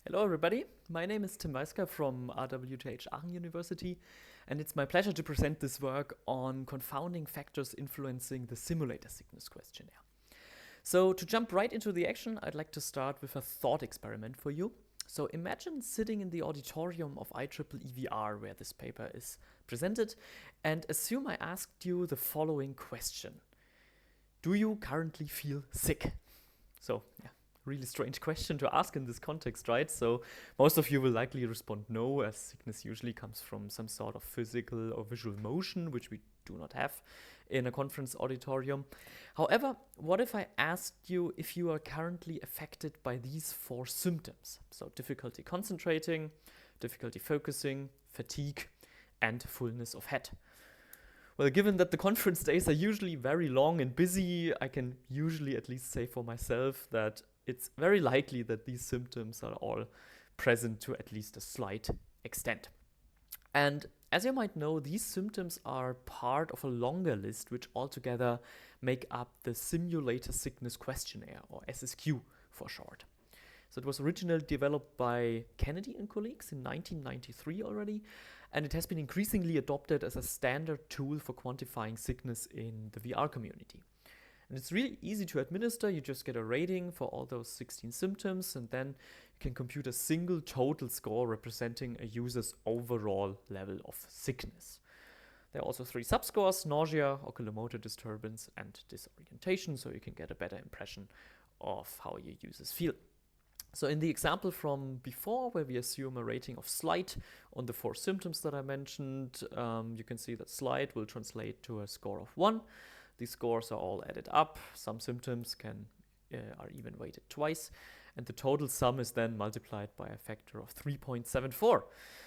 Hello everybody, my name is Tim Weisker from RWTH Aachen University, and it's my pleasure to present this work on confounding factors influencing the simulator sickness questionnaire. So to jump right into the action, I'd like to start with a thought experiment for you. So imagine sitting in the auditorium of IEEE VR where this paper is presented, and assume I asked you the following question. Do you currently feel sick? So, yeah. Really strange question to ask in this context, right? So most of you will likely respond no, as sickness usually comes from some sort of physical or visual motion, which we do not have in a conference auditorium. However, what if I asked you if you are currently affected by these 4 symptoms? So difficulty concentrating, difficulty focusing, fatigue, and fullness of head. Well, given that the conference days are usually very long and busy, I can usually at least say for myself that it's very likely that these symptoms are all present to at least a slight extent. And as you might know, these symptoms are part of a longer list which altogether make up the Simulator Sickness Questionnaire, or SSQ for short. So it was originally developed by Kennedy and colleagues in 1993 already, and it has been increasingly adopted as a standard tool for quantifying sickness in the VR community. And it's really easy to administer. You just get a rating for all those 16 symptoms, and then you can compute a single total score representing a user's overall level of sickness. There are also 3 subscores: nausea, oculomotor disturbance, and disorientation, so you can get a better impression of how your users feel. So in the example from before, where we assume a rating of slight on the 4 symptoms that I mentioned, you can see that slight will translate to a score of 1. These scores are all added up. Some symptoms are even weighted twice, and the total sum is then multiplied by a factor of 3.74.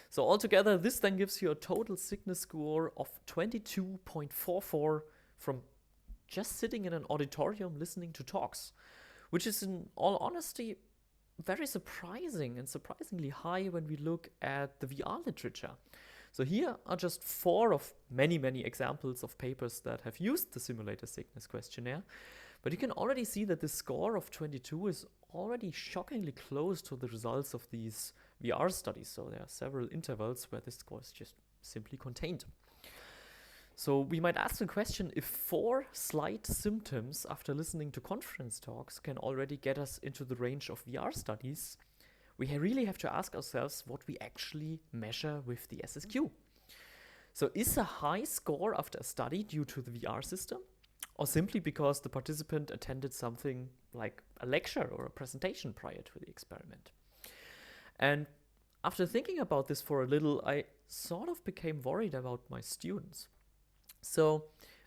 So altogether, this then gives you a total sickness score of 22.44 from just sitting in an auditorium listening to talks, which is, in all honesty, very surprising and surprisingly high when we look at the VR literature. So here are just 4 of many examples of papers that have used the Simulator Sickness Questionnaire, but you can already see that the score of 22 is already shockingly close to the results of these VR studies. So there are several intervals where this score is just simply contained. So we might ask the question, if 4 slight symptoms after listening to conference talks can already get us into the range of VR studies, we really have to ask ourselves what we actually measure with the SSQ. So is a high score after a study due to the VR system, or simply because the participant attended something like a lecture or a presentation prior to the experiment? And after thinking about this for a little, I sort of became worried about my students. So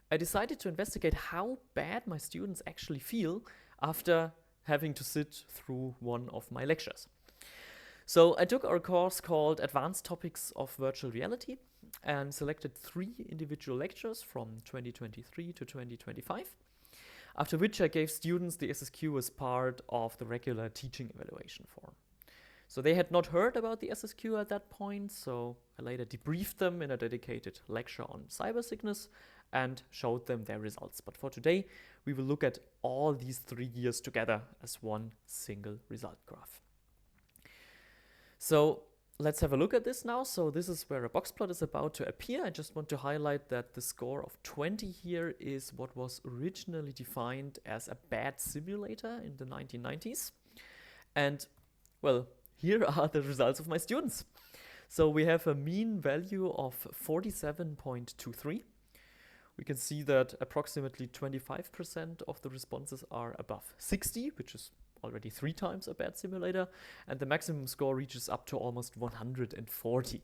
I decided to investigate how bad my students actually feel after having to sit through one of my lectures. So I took our course called Advanced Topics of Virtual Reality and selected 3 individual lectures from 2023 to 2025, after which I gave students the SSQ as part of the regular teaching evaluation form. So they had not heard about the SSQ at that point, so I later debriefed them in a dedicated lecture on cyber sickness and showed them their results. But for today, we will look at all these 3 years together as one single result graph. So let's have a look at this now. So this is where a box plot is about to appear. I just want to highlight that the score of 20 here is what was originally defined as a bad simulator in the 1990s. And, well, here are the results of my students. So we have a mean value of 47.23. We can see that approximately 25% of the responses are above 60, which is already 3 times a bad simulator, and the maximum score reaches up to almost 140.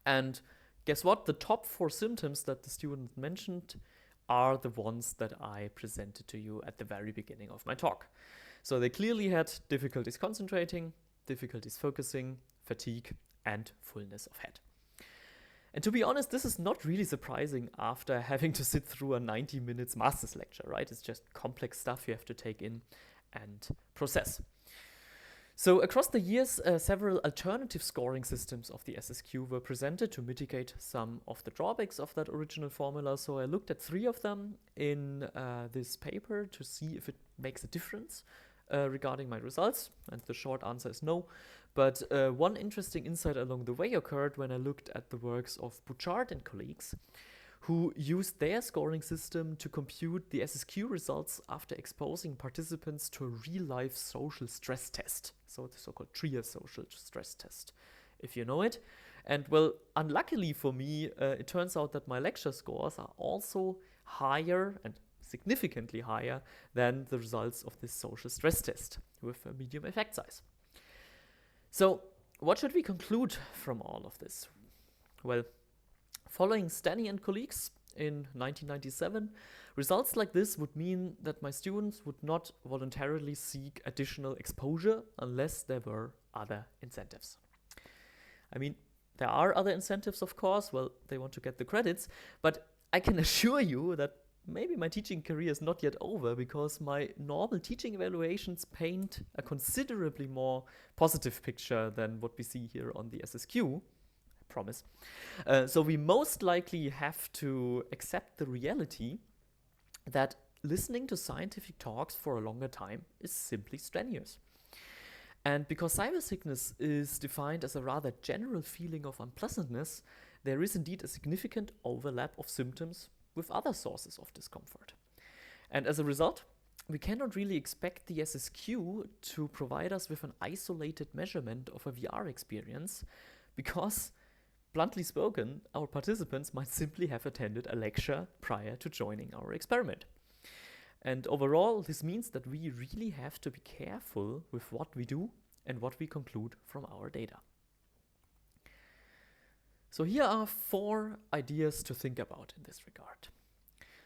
And guess what? The top 4 symptoms that the student mentioned are the ones that I presented to you at the very beginning of my talk. So they clearly had difficulties concentrating, difficulties focusing, fatigue, and fullness of head. And to be honest, this is not really surprising after having to sit through a 90 minutes master's lecture, right? It's just complex stuff you have to take in and process. So across the years, several alternative scoring systems of the SSQ were presented to mitigate some of the drawbacks of that original formula. So I looked at 3 of them in this paper to see if it makes a difference regarding my results, and the short answer is no. But one interesting insight along the way occurred when I looked at the works of Bouchard and colleagues, who used their scoring system to compute the SSQ results after exposing participants to a real-life social stress test, so the so-called Trier social stress test, if you know it. And well, unluckily for me, it turns out that my lecture scores are also higher and significantly higher than the results of this social stress test with a medium effect size. So what should we conclude from all of this? Well, following Stanny and colleagues in 1997, results like this would mean that my students would not voluntarily seek additional exposure unless there were other incentives. I mean, there are other incentives, of course. Well, they want to get the credits, but I can assure you that maybe my teaching career is not yet over, because my normal teaching evaluations paint a considerably more positive picture than what we see here on the SSQ. I promise. So we most likely have to accept the reality that listening to scientific talks for a longer time is simply strenuous. And because cybersickness is defined as a rather general feeling of unpleasantness, there is indeed a significant overlap of symptoms with other sources of discomfort. And as a result, we cannot really expect the SSQ to provide us with an isolated measurement of a VR experience, because, bluntly spoken, our participants might simply have attended a lecture prior to joining our experiment. And overall, this means that we really have to be careful with what we do and what we conclude from our data. So here are 4 ideas to think about in this regard.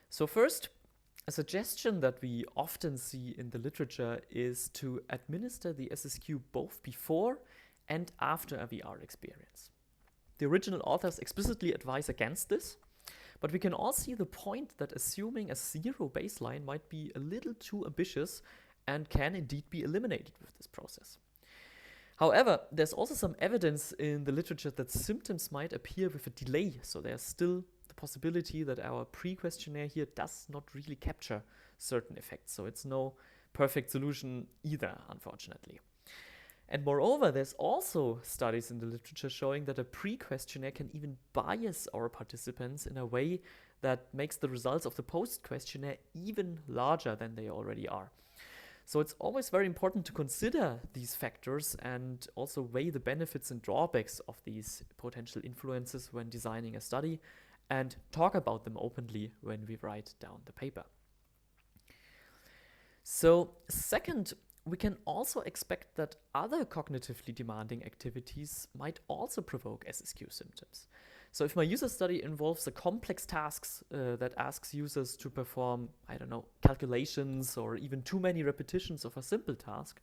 So first, a suggestion that we often see in the literature is to administer the SSQ both before and after a VR experience. The original authors explicitly advise against this, but we can all see the point that assuming a 0 baseline might be a little too ambitious and can indeed be eliminated with this process. However, there's also some evidence in the literature that symptoms might appear with a delay, so there's still the possibility that our pre-questionnaire here does not really capture certain effects, so it's no perfect solution either, unfortunately. And moreover, there's also studies in the literature showing that a pre-questionnaire can even bias our participants in a way that makes the results of the post-questionnaire even larger than they already are. So it's always very important to consider these factors and also weigh the benefits and drawbacks of these potential influences when designing a study, and talk about them openly when we write down the paper. So second, we can also expect that other cognitively demanding activities might also provoke SSQ symptoms. So if my user study involves a complex tasks that asks users to perform, calculations or even too many repetitions of a simple task,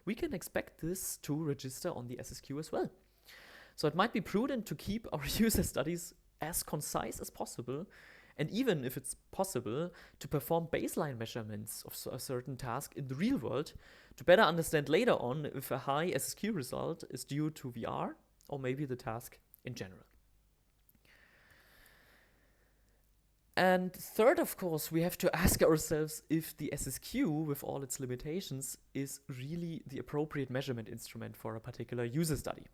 we can expect this to register on the SSQ as well. So it might be prudent to keep our user studies as concise as possible, and even if it's possible, to perform baseline measurements of a certain task in the real world to better understand later on if a high SSQ result is due to VR or maybe the task in general. And third, of course, we have to ask ourselves if the SSQ, with all its limitations, is really the appropriate measurement instrument for a particular user study.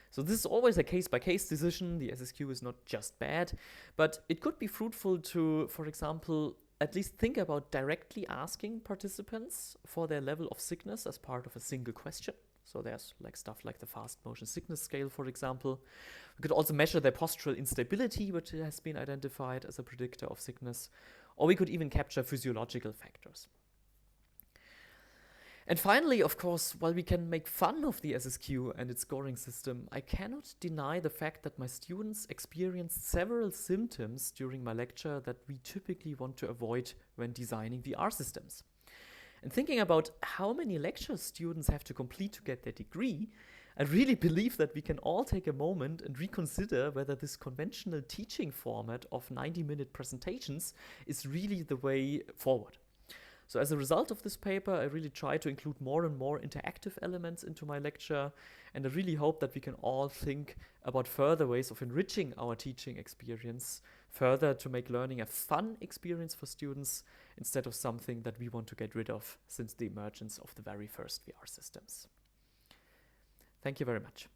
So this is always a case-by-case decision. The SSQ is not just bad, but it could be fruitful to, for example, at least think about directly asking participants for their level of sickness as part of a single question. So there's stuff like the fast motion sickness scale, for example. We could also measure their postural instability, which has been identified as a predictor of sickness, or we could even capture physiological factors. And finally, of course, while we can make fun of the SSQ and its scoring system, I cannot deny the fact that my students experienced several symptoms during my lecture that we typically want to avoid when designing VR systems. And thinking about how many lectures students have to complete to get their degree, I really believe that we can all take a moment and reconsider whether this conventional teaching format of 90-minute presentations is really the way forward. So as a result of this paper, I really try to include more and more interactive elements into my lecture, and I really hope that we can all think about further ways of enriching our teaching experience further to make learning a fun experience for students instead of something that we want to get rid of since the emergence of the very first VR systems. Thank you very much.